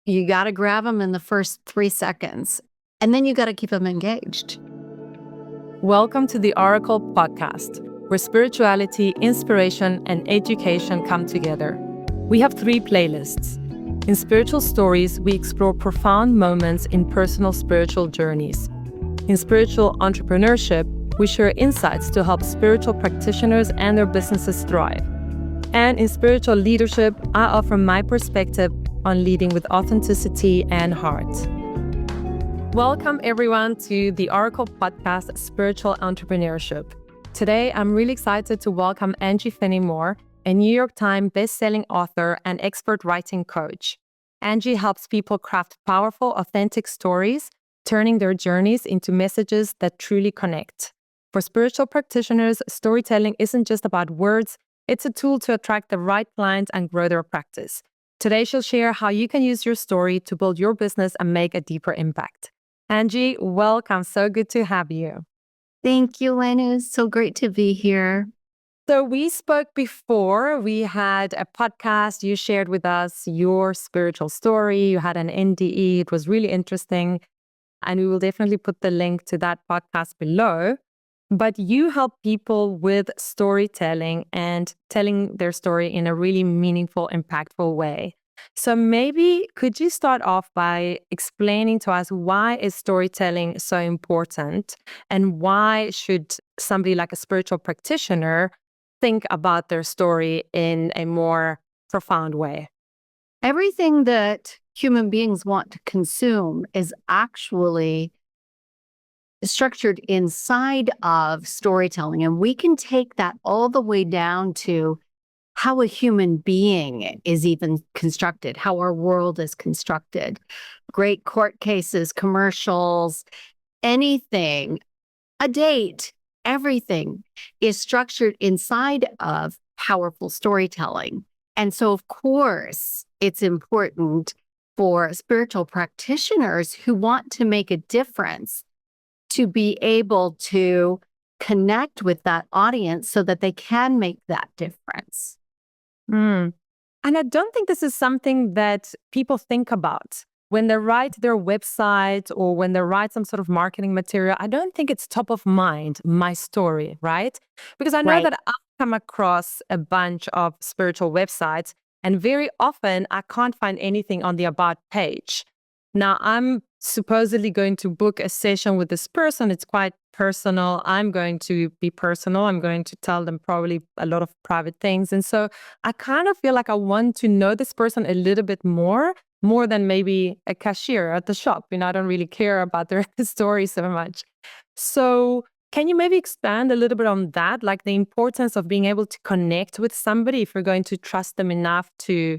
You got to grab them in the first 3 seconds, and then you got to keep them engaged. Welcome to the Orykl Podcast, where spirituality, inspiration, and education come together. We have 3 playlists. In Spiritual Stories, we explore profound moments in personal spiritual journeys. In Spiritual Entrepreneurship, we share insights to help spiritual practitioners and their businesses thrive. And in Spiritual Leadership, I offer my perspective on leading with authenticity and heart. Welcome everyone to the Orykl Podcast, Spiritual Entrepreneurship. Today, I'm really excited to welcome Angie Fenimore, a New York Times bestselling author and expert writing coach. Angie helps people craft powerful, authentic stories, turning their journeys into messages that truly connect. For spiritual practitioners, storytelling isn't just about words, it's a tool to attract the right clients and grow their practice. Today, she'll share how you can use your story to build your business and make a deeper impact. Angie, welcome. So good to have you. Thank you, Huenu. It's so great to be here. So we spoke before. We had a podcast. You shared with us your spiritual story. You had an NDE. It was really interesting. And we will definitely put the link to that podcast below. But you help people with storytelling and telling their story in a really meaningful, impactful way. So maybe could you start off by explaining to us, why is storytelling so important, and why should somebody like a spiritual practitioner think about their story in a more profound way? Everything that human beings want to consume is actually structured inside of storytelling. And we can take that all the way down to how a human being is even constructed, how our world is constructed. Great court cases, commercials, anything, a date, everything is structured inside of powerful storytelling. And so, of course, it's important for spiritual practitioners who want to make a difference to be able to connect with that audience so that they can make that difference. And I don't think this is something that people think about when they write their website or when they write some sort of marketing material. I don't think it's top of mind, my story, right? Because I know that I've come across a bunch of spiritual websites, and very often I can't find anything on the About page. Now, I'm supposedly going to book a session with this person. It's quite personal. I'm going to be personal. I'm going to tell them probably a lot of private things. And so I kind of feel like I want to know this person a little bit more than maybe a cashier at the shop. I don't really care about their story so much. So can you maybe expand a little bit on that, like the importance of being able to connect with somebody if you're going to trust them enough to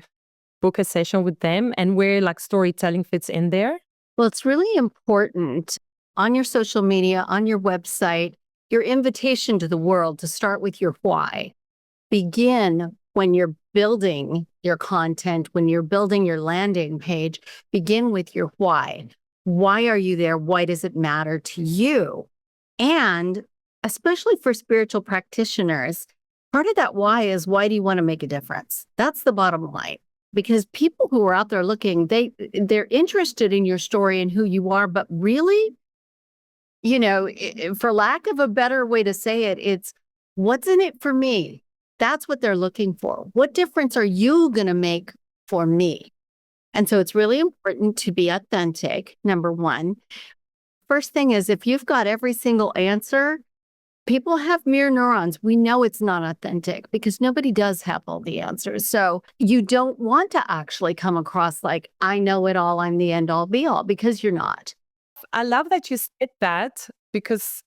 book a session with them, and where like storytelling fits in there? Well, it's really important on your social media, on your website, your invitation to the world to start with your why. Begin when you're building your content, when you're building your landing page, begin with your why. Why are you there? Why does it matter to you? And especially for spiritual practitioners, part of that why is, why do you want to make a difference? That's the bottom line. Because people who are out there looking, they're interested in your story and who you are, but really, for lack of a better way to say it, it's what's in it for me? That's what they're looking for. What difference are you going to make for me? And so it's really important to be authentic, number one. First thing is, if you've got every single answer, people have mirror neurons. We know it's not authentic because nobody does have all the answers. So you don't want to actually come across like, I know it all, I'm the end all be all, because you're not. I love that you said that, because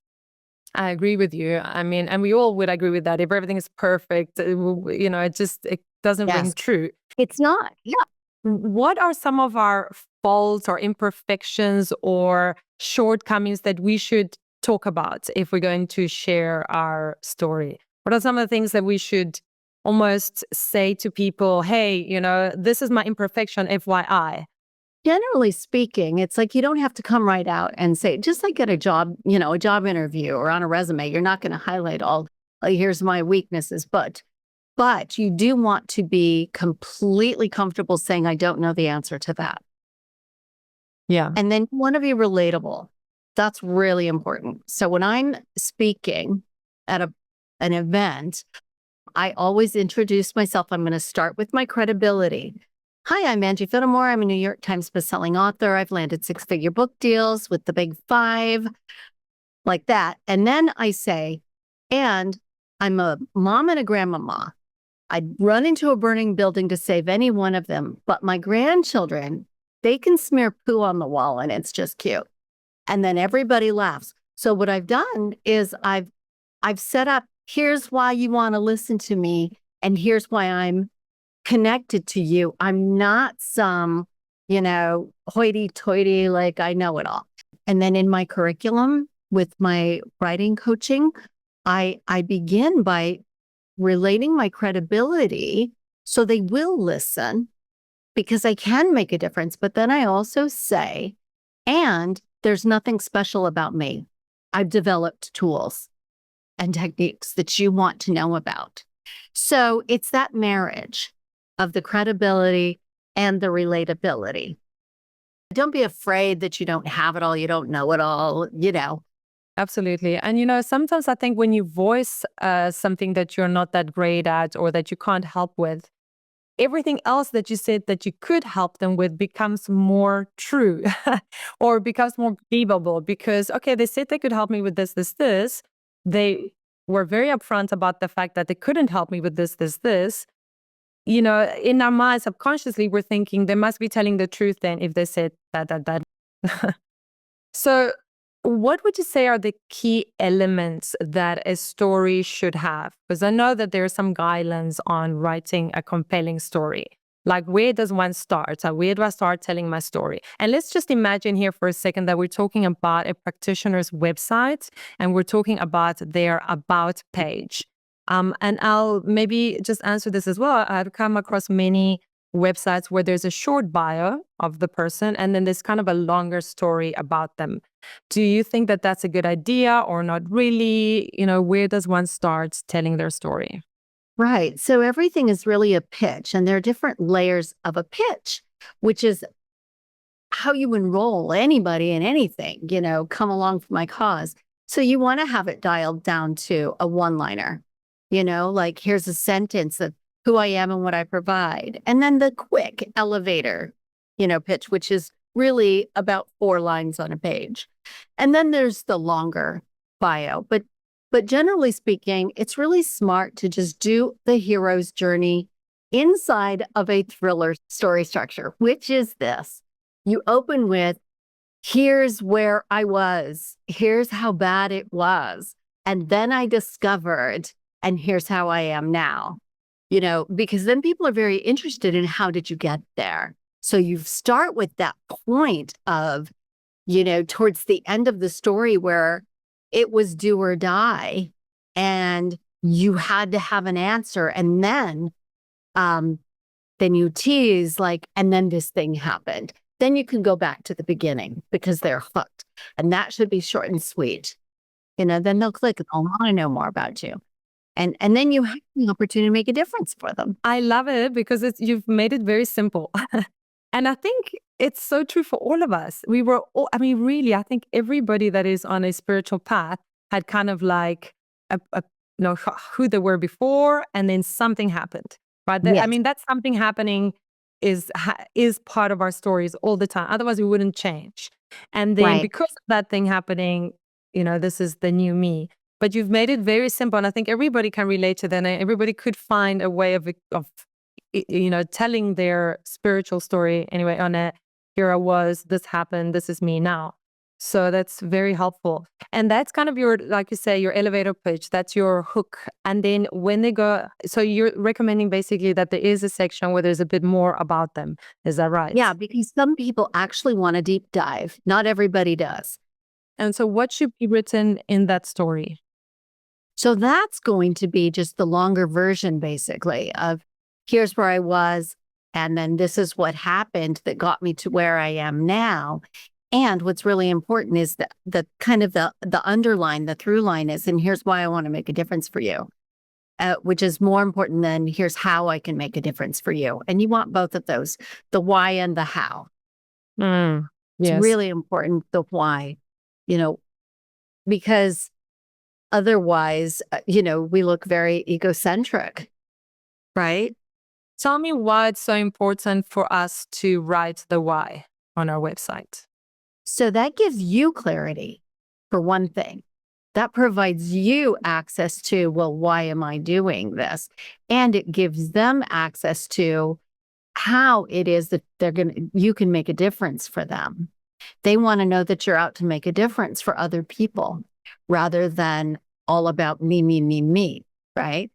I agree with you. I mean, and we all would agree with that. If everything is perfect, it doesn't ring true. It's not. Yeah. What are some of our faults or imperfections or shortcomings that we should talk about if we're going to share our story? What are some of the things that we should almost say to people, hey, this is my imperfection, FYI? Generally speaking, it's like you don't have to come right out and say, just like at a job, a job interview or on a resume, you're not going to highlight all, here's my weaknesses, but you do want to be completely comfortable saying, I don't know the answer to that. Yeah. And then you want to be relatable. That's really important. So when I'm speaking at an event, I always introduce myself. I'm going to start with my credibility. Hi, I'm Angie Fenimore. I'm a New York Times bestselling author. I've landed 6-figure book deals with the big five, like that. And then I say, and I'm a mom and a grandmama. I'd run into a burning building to save any one of them, but my grandchildren, they can smear poo on the wall and it's just cute. And then everybody laughs. So what I've done is I've set up, here's why you want to listen to me, and here's why I'm connected to you. I'm not some, hoity-toity, like I know it all. And then in my curriculum with my writing coaching, I begin by relating my credibility so they will listen because I can make a difference. But then I also say, and there's nothing special about me. I've developed tools and techniques that you want to know about. So it's that marriage of the credibility and the relatability. Don't be afraid that you don't have it all, you don't know it all, Absolutely. And sometimes I think when you voice something that you're not that great at or that you can't help with, everything else that you said that you could help them with becomes more true or becomes more believable because, okay, they said they could help me with this, this, this. They were very upfront about the fact that they couldn't help me with this, this, this. In our minds, subconsciously, we're thinking they must be telling the truth then if they said that. So what would you say are the key elements that a story should have? Because I know that there are some guidelines on writing a compelling story. Like, where does one start? Where do I start telling my story? And let's just imagine here for a second that we're talking about a practitioner's website and we're talking about their about page. And I'll maybe just answer this as well. I've come across many websites where there's a short bio of the person and then there's kind of a longer story about them. Do you think that that's a good idea or not really? Where does one start telling their story? Right. So everything is really a pitch, and there are different layers of a pitch, which is how you enroll anybody in anything, come along for my cause. So you want to have it dialed down to a one-liner, like here's a sentence of who I am and what I provide. And then the quick elevator, pitch, which is really about 4 lines on a page. And then there's the longer bio. But generally speaking, it's really smart to just do the hero's journey inside of a thriller story structure, which is this. You open with, here's where I was, here's how bad it was, and then I discovered, and here's how I am now. Because then people are very interested in how did you get there? So you start with that point of, towards the end of the story where it was do or die and you had to have an answer. And then you tease and then this thing happened. Then you can go back to the beginning because they're hooked. And that should be short and sweet. Then they'll click and they'll want to know more about you. And then you have the opportunity to make a difference for them. I love it because you've made it very simple. And I think it's so true for all of us. We were all, really, I think everybody that is on a spiritual path had kind of like who they were before, and then something happened, right? Yes. That something happening is part of our stories all the time. Otherwise, we wouldn't change. And then because of that thing happening, this is the new me. But you've made it very simple, and I think everybody can relate to that. And everybody could find a way of telling their spiritual story anyway. Here I was, this happened, this is me now. So that's very helpful. And that's kind of your, like you say, your elevator pitch. That's your hook. And then when they go, so you're recommending basically that there is a section where there's a bit more about them. Is that right? Yeah, because some people actually want a deep dive. Not everybody does. And so what should be written in that story? So that's going to be just the longer version, basically, of here's where I was, and then this is what happened that got me to where I am now. And what's really important is that the kind of the underline, the through line is, and here's why I want to make a difference for you, which is more important than here's how I can make a difference for you. And you want both of those, the why and the how. It's Yes. really important, the why, you know, because otherwise, we look very egocentric, right? Tell me why it's so important for us to write the why on our website. So that gives you clarity, for one thing. That provides you access to, well, why am I doing this? And it gives them access to how it is that you can make a difference for them. They want to know that you're out to make a difference for other people rather than all about me, me, me, me, right?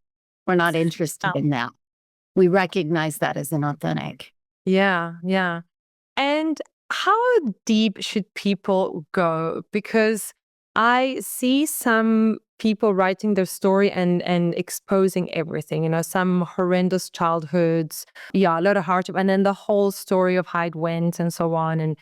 We're not interested in that. We recognize that as inauthentic. Yeah, yeah. And how deep should people go? Because I see some people writing their story and exposing everything, some horrendous childhoods, yeah, a lot of hardship, and then the whole story of how it went and so on.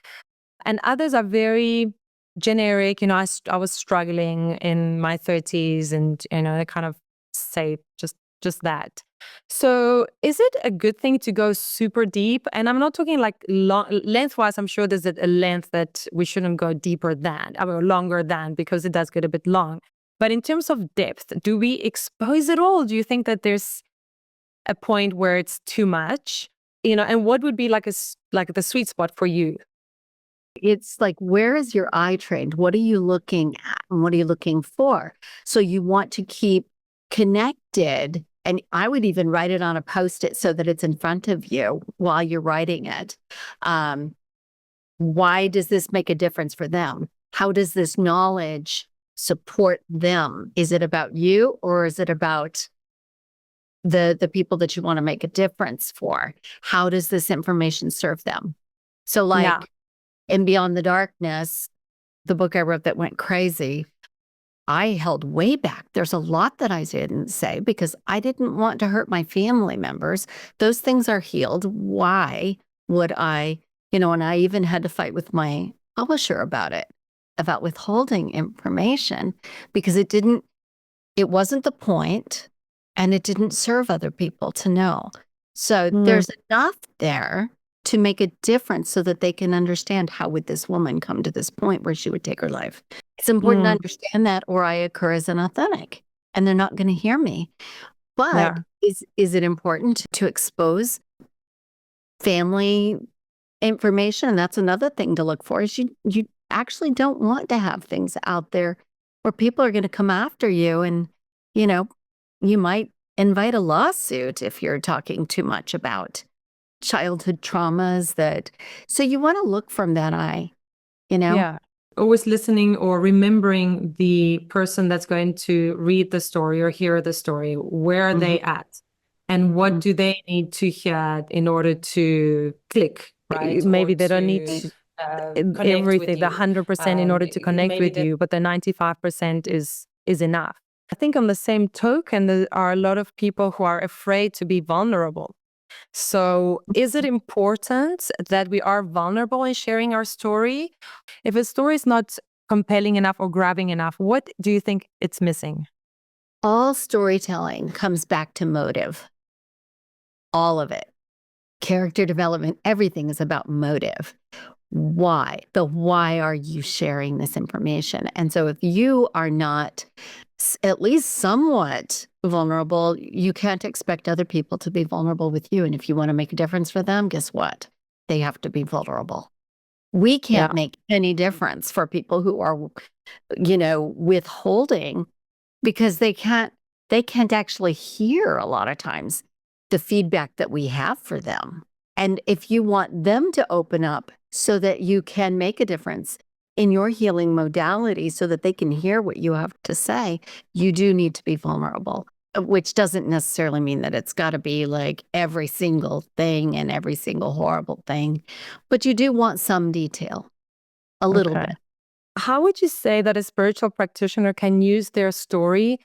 And others are very generic. I was struggling in my 30s, and they kind of say just that. So is it a good thing to go super deep? And I'm not talking like lengthwise. I'm sure there's a length that we shouldn't go deeper than, or longer than, because it does get a bit long. But in terms of depth, do we expose it all? Do you think that there's a point where it's too much? And what would be like the sweet spot for you? It's like, where is your eye trained? What are you looking at and what are you looking for? So you want to keep connected. And I would even write it on a Post-it so that it's in front of you while you're writing it. Why does this make a difference for them? How does this knowledge support them? Is it about you, or is it about the people that you want to make a difference for? How does this information serve them? So Yeah. in Beyond the Darkness, the book I wrote that went crazy, I held way back. There's a lot that I didn't say because I didn't want to hurt my family members. Those things are healed. Why would I, and I even had to fight with my publisher about it, about withholding information, because it wasn't the point, and it didn't serve other people to know. So there's enough there to make a difference so that they can understand, how would this woman come to this point where she would take her life? It's important to understand that, or I occur as inauthentic and they're not going to hear me. But is it important to expose family information? That's another thing to look for, is you actually don't want to have things out there where people are going to come after you, and you might invite a lawsuit if you're talking too much about childhood traumas. So you want to look from that eye, Yeah. Always listening or remembering the person that's going to read the story or hear the story. Where are they at? And what do they need to hear in order to click, right? Maybe Or they don't need to everything, the 100% in order to connect with you, but the 95% is enough. I think on the same token, there are a lot of people who are afraid to be vulnerable. So is it important that we are vulnerable in sharing our story? If a story is not compelling enough or grabbing enough, what do you think it's missing? All storytelling comes back to motive. All of it. Character development, everything is about motive. Why? Why are you sharing this information? And so if you are not at least somewhat vulnerable, you can't expect other people to be vulnerable with you. And if you want to make a difference for them, guess what? They have to be vulnerable. We can't make any difference for people who are, withholding, because they can't actually hear a lot of times the feedback that we have for them. And if you want them to open up so that you can make a difference in your healing modality, so that they can hear what you have to say, you do need to be vulnerable, which doesn't necessarily mean that it's got to be like every single thing and every single horrible thing, but you do want some detail, a little bit. How would you say that a spiritual practitioner can use their story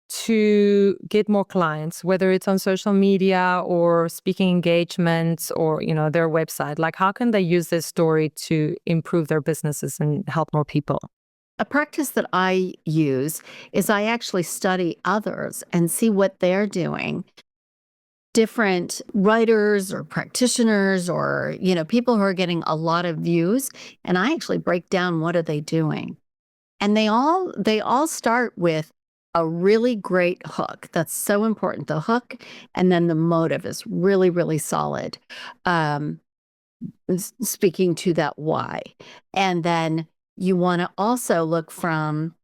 to get more clients, whether it's on social media or speaking engagements or, their website? Like, how can they use this story to improve their businesses and help more people? A practice that I use is I actually study others and see what they're doing different writers or practitioners or, people who are getting a lot of views. And I actually break down what are they doing. And they all start with a really great hook. That's so important. The hook and then the motive is really, really solid. Speaking to that why. And then you want to also look from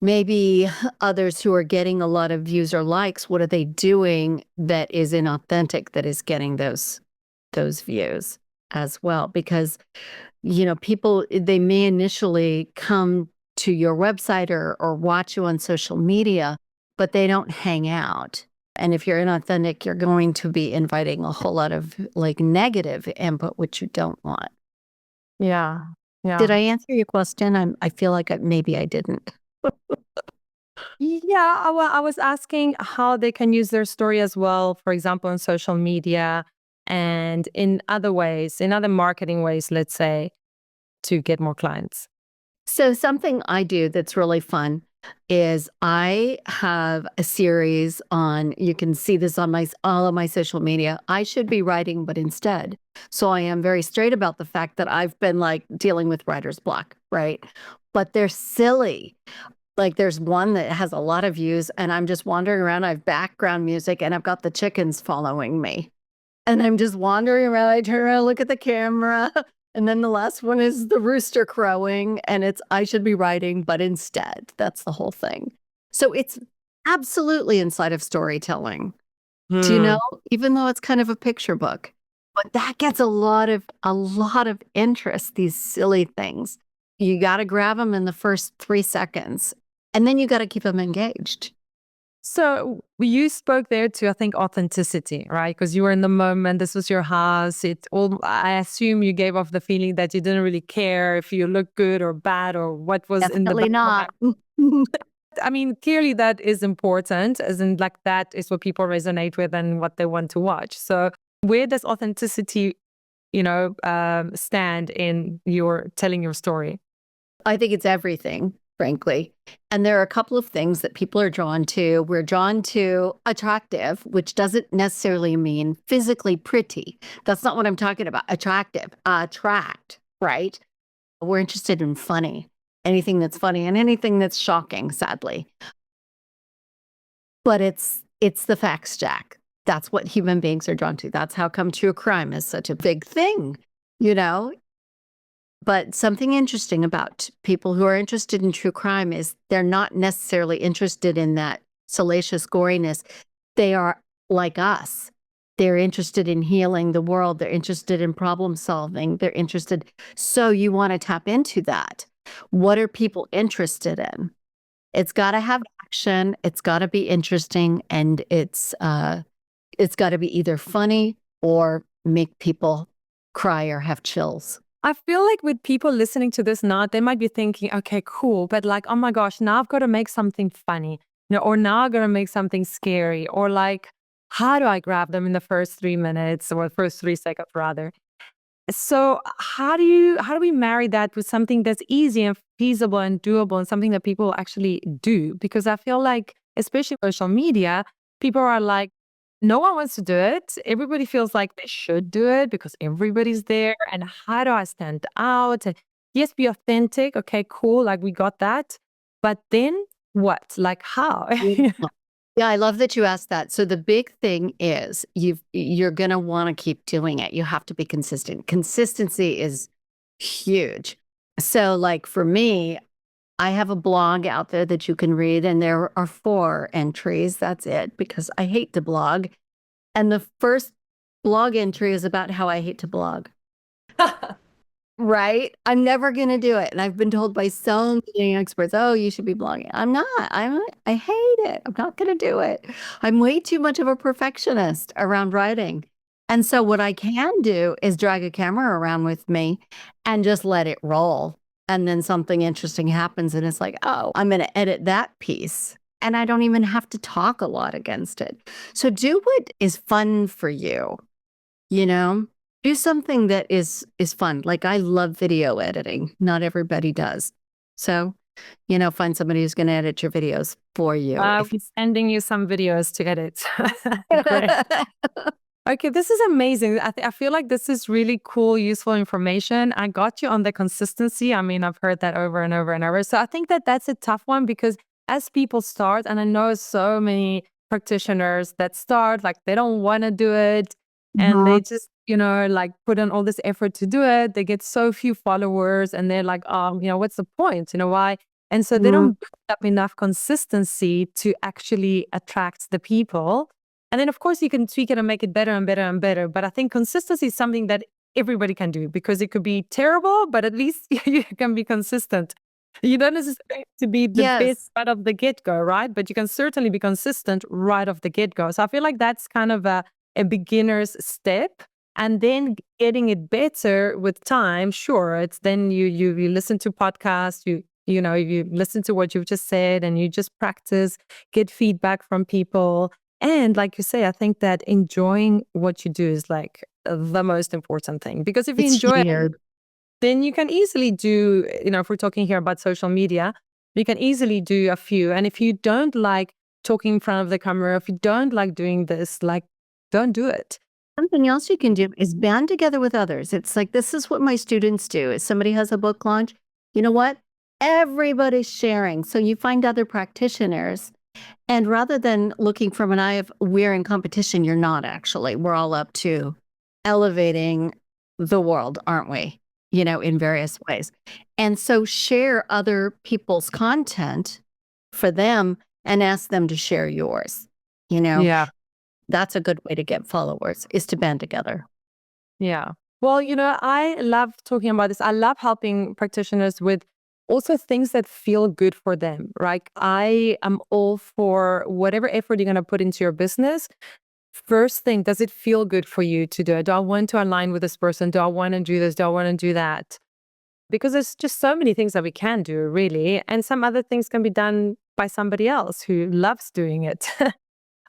maybe others who are getting a lot of views or likes. What are they doing that is inauthentic, that is getting those views as well? Because, people, they may initially come to your website or watch you on social media, but they don't hang out. And if you're inauthentic, you're going to be inviting a whole lot of like negative input, which you don't want. Yeah. Yeah. Did I answer your question? I feel like maybe I didn't. Yeah, I was asking how they can use their story as well, for example, on social media and in other ways, in other marketing ways, let's say, to get more clients. So something I do that's really fun is I have a series on, you can see this on all of my social media. I should be writing, but instead. So I am very straight about the fact that I've been like dealing with writer's block, right? But they're silly. Like there's one that has a lot of views and I'm just wandering around. I have background music and I've got the chickens following me. And I'm just wandering around. I turn around, look at the camera. And then the last one is the rooster crowing. And it's, I should be writing, but instead, that's the whole thing. So it's absolutely inside of storytelling. Do you know? Even though it's kind of a picture book. But that gets a lot of interest, these silly things. You got to grab them in the first 3 seconds. And then you got to keep them engaged. So you spoke there to, I think, authenticity, right? Because you were in the moment. This was your house. I assume you gave off the feeling that you didn't really care if you look good or bad or what was Definitely in the background. not. I mean, clearly that is important, as in like that is what people resonate with and what they want to watch. So where does authenticity, stand in your telling your story? I think it's everything, frankly. And there are a couple of things that people are drawn to. We're drawn to attractive, which doesn't necessarily mean physically pretty. That's not what I'm talking about. Attractive, attract, right? We're interested in funny, anything that's funny and anything that's shocking, sadly. But it's the facts, Jack. That's what human beings are drawn to. That's how come true crime is such a big thing, But something interesting about people who are interested in true crime is they're not necessarily interested in that salacious goriness. They are like us. They're interested in healing the world. They're interested in problem solving. They're interested. So you want to tap into that. What are people interested in? It's got to have action. It's got to be interesting. And it's got to be either funny or make people cry or have chills. I feel like with people listening to this now, they might be thinking, okay, cool. But like, oh my gosh, now I've got to make something funny, or now I've got to make something scary, or like, how do I grab them in the first 3 minutes or first 3 seconds rather? So how do we marry that with something that's easy and feasible and doable and something that people actually do? Because I feel like, especially social media, people are like, no one wants to do it. Everybody feels like they should do it because everybody's there. And how do I stand out? And yes, be authentic. Okay, cool. Like we got that. But then what? Like how? Yeah, I love that you asked that. So the big thing is you're going to want to keep doing it. You have to be consistent. Consistency is huge. So like for me, I have a blog out there that you can read and there are 4 entries. That's it because I hate to blog. And the first blog entry is about how I hate to blog. Right? I'm never going to do it. And I've been told by so many experts, oh, you should be blogging. I'm not. I hate it. I'm not going to do it. I'm way too much of a perfectionist around writing. And so what I can do is drag a camera around with me and just let it roll. And then something interesting happens and it's like, oh, I'm going to edit that piece. And I don't even have to talk a lot against it. So do what is fun for you, Do something that is fun. Like I love video editing. Not everybody does. So find somebody who's going to edit your videos for you. I'll be sending you some videos to edit. Great. Okay, this is amazing. I feel like this is really cool, useful information. I got you on the consistency. I mean, I've heard that over and over and over. So I think that that's a tough one because as people start, and I know so many practitioners that start, like they don't want to do it and they just, like put in all this effort to do it. They get so few followers and they're like, what's the point? Why? And so they don't build up enough consistency to actually attract the people. And then, of course, you can tweak it and make it better and better and better. But I think consistency is something that everybody can do because it could be terrible, but at least you can be consistent. You don't necessarily have to be the best right off the get-go, right? But you can certainly be consistent right off the get-go. So I feel like that's kind of a beginner's step. And then getting it better with time, sure, it's then you listen to podcasts, you listen to what you've just said and you just practice, get feedback from people. And like you say, I think that enjoying what you do is like the most important thing. Because if you enjoy it, then you can easily do, if we're talking here about social media, you can easily do a few. And if you don't like talking in front of the camera, if you don't like doing this, like, don't do it. Something else you can do is band together with others. It's like, this is what my students do. If somebody has a book launch, you know what? Everybody's sharing. So you find other practitioners. And rather than looking from an eye of we're in competition, you're not actually. We're all up to elevating the world, aren't we? In various ways. And so share other people's content for them and ask them to share yours. Yeah. That's a good way to get followers, is to band together. Yeah. Well, I love talking about this. I love helping practitioners with also things that feel good for them. Like I am all for whatever effort you're going to put into your business. First thing, does it feel good for you to do it? Do I want to align with this person? Do I want to do this? Do I want to do that? Because there's just so many things that we can do, really. And some other things can be done by somebody else who loves doing it.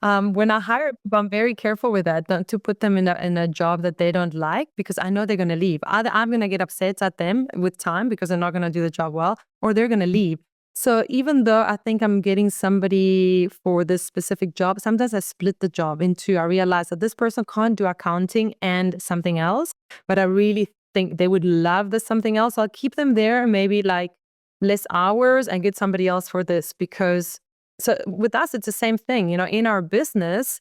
When I hire people, I'm very careful with that, not to put them in a job that they don't like, because I know they're going to leave. Either I'm going to get upset at them with time because they're not going to do the job well, or they're going to leave. So even though I think I'm getting somebody for this specific job, sometimes I split the job into, I realize that this person can't do accounting and something else, but I really think they would love this something else. I'll keep them there, maybe like less hours, and get somebody else for this. Because so with us, it's the same thing, in our business,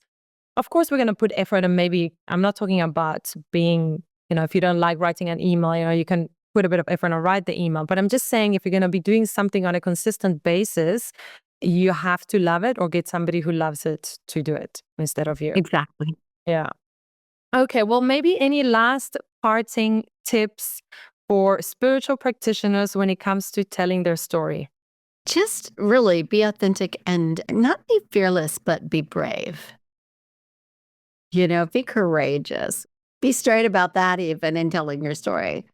of course, we're going to put effort. And maybe I'm not talking about being, if you don't like writing an email, you can put a bit of effort and write the email. But I'm just saying, if you're going to be doing something on a consistent basis, you have to love it or get somebody who loves it to do it instead of you. Exactly. Yeah. Okay. Well, maybe any last parting tips for spiritual practitioners when it comes to telling their story? Just really be authentic and not be fearless, but be brave. Be courageous. Be straight about that even in telling your story.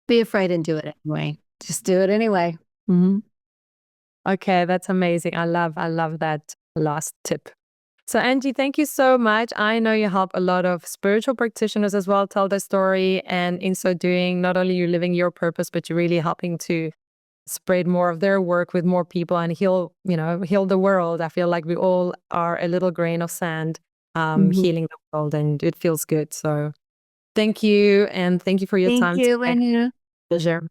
Be afraid and do it anyway. Just do it anyway. Mm-hmm. Okay, that's amazing. I love that last tip. So Angie, thank you so much. I know you help a lot of spiritual practitioners as well tell their story. And in so doing, not only you're living your purpose, but you're really helping to spread more of their work with more people and heal the world. I feel like we all are a little grain of sand, healing the world, and it feels good. So thank you. And thank you for your time. Thank you, Huenu. Pleasure.